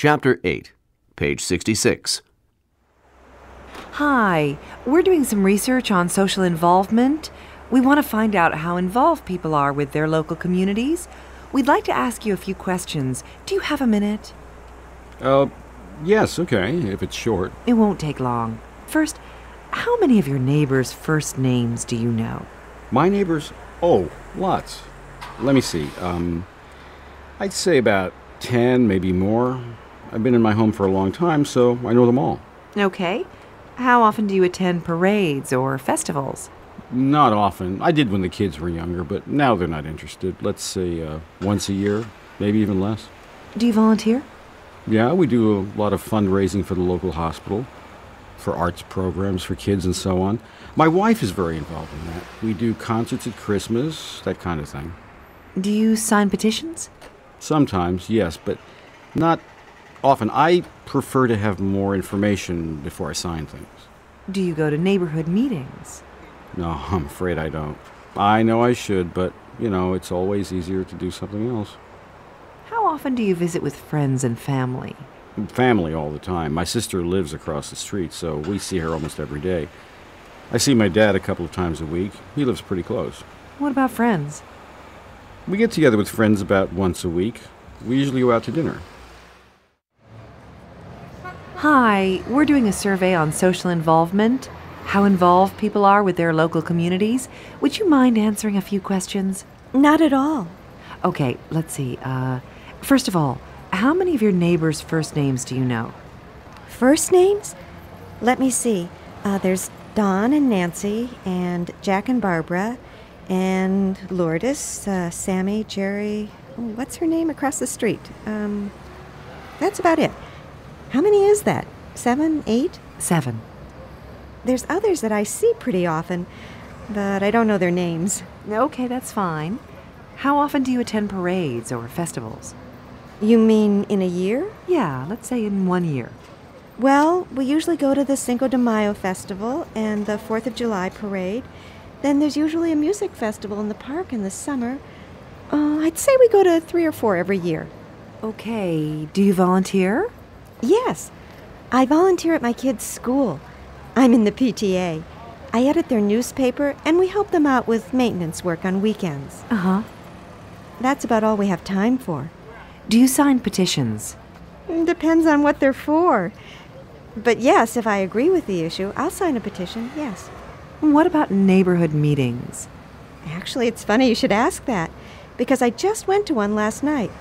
Chapter 8, page 66. Hi, we're doing some research on social involvement. We want to find out how involved people are with their local communities. We'd like to ask you a few questions. Do you have a minute? Yes, okay, if it's short. It won't take long. First, how many of your neighbors' first names do you know? My neighbors? Oh, lots. Let me see. I'd say about 10, maybe more. I've been in my home for a long time, so I know them all. Okay. How often do you attend parades or festivals? Not often. I did when the kids were younger, but now they're not interested. Let's say once a year, maybe even less. Do you volunteer? Yeah, we do a lot of fundraising for the local hospital, for arts programs for kids and so on. My wife is very involved in that. We do concerts at Christmas, that kind of thing. Do you sign petitions? Sometimes, yes, but not often. I prefer to have more information before I sign things. Do you go to neighborhood meetings? No, I'm afraid I don't. I know I should, but, it's always easier to do something else. How often do you visit with friends and family? Family all the time. My sister lives across the street, so we see her almost every day. I see my dad a couple of times a week. He lives pretty close. What about friends? We get together with friends about once a week. We usually go out to dinner. Hi, we're doing a survey on social involvement, how involved people are with their local communities. Would you mind answering a few questions? Not at all. Okay, let's see. First of all, how many of your neighbors' first names do you know? First names? Let me see. There's Don and Nancy, and Jack and Barbara, and Lourdes, Sammy, Jerry. What's her name across the street? That's about it. How many is that? 7, 8? 7. There's others that I see pretty often, but I don't know their names. Okay, that's fine. How often do you attend parades or festivals? You mean in a year? Yeah, let's say in 1 year. Well, we usually go to the Cinco de Mayo festival and the 4th of July parade. Then there's usually a music festival in the park in the summer. I'd say we go to 3 or 4 every year. Okay, do you volunteer? Yes, I volunteer at my kids' school. I'm in the PTA. I edit their newspaper, and we help them out with maintenance work on weekends. Uh-huh. That's about all we have time for. Do you sign petitions? Depends on what they're for. But yes, if I agree with the issue, I'll sign a petition, yes. What about neighborhood meetings? Actually, it's funny you should ask that, because I just went to one last night.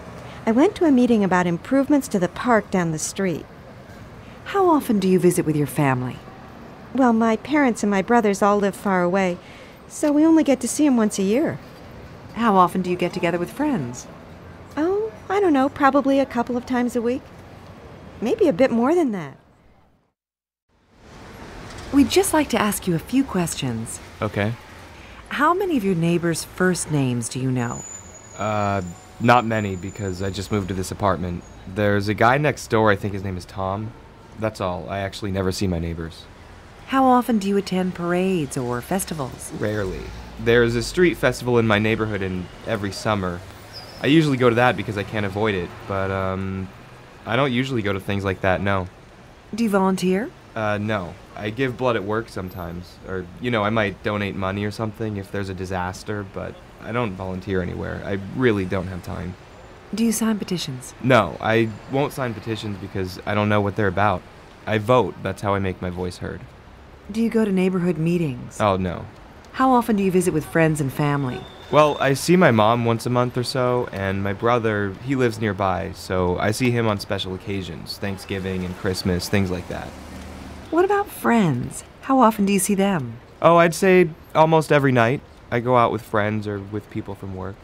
I went to a meeting about improvements to the park down the street. How often do you visit with your family? Well, my parents and my brothers all live far away, so we only get to see them once a year. How often do you get together with friends? Oh, I don't know, probably a couple of times a week. Maybe a bit more than that. We'd just like to ask you a few questions. Okay. How many of your neighbors' first names do you know? Not many, because I just moved to this apartment. There's a guy next door, I think his name is Tom. That's all. I actually never see my neighbors. How often do you attend parades or festivals? Rarely. There's a street festival in my neighborhood every summer. I usually go to that because I can't avoid it, but I don't usually go to things like that, no. Do you volunteer? No. I give blood at work sometimes. Or, I might donate money or something if there's a disaster, but I don't volunteer anywhere. I really don't have time. Do you sign petitions? No, I won't sign petitions because I don't know what they're about. I vote. That's how I make my voice heard. Do you go to neighborhood meetings? Oh, no. How often do you visit with friends and family? Well, I see my mom once a month or so, and my brother, he lives nearby, so I see him on special occasions, Thanksgiving and Christmas, things like that. What about friends? How often do you see them? Oh, I'd say almost every night. I go out with friends or with people from work.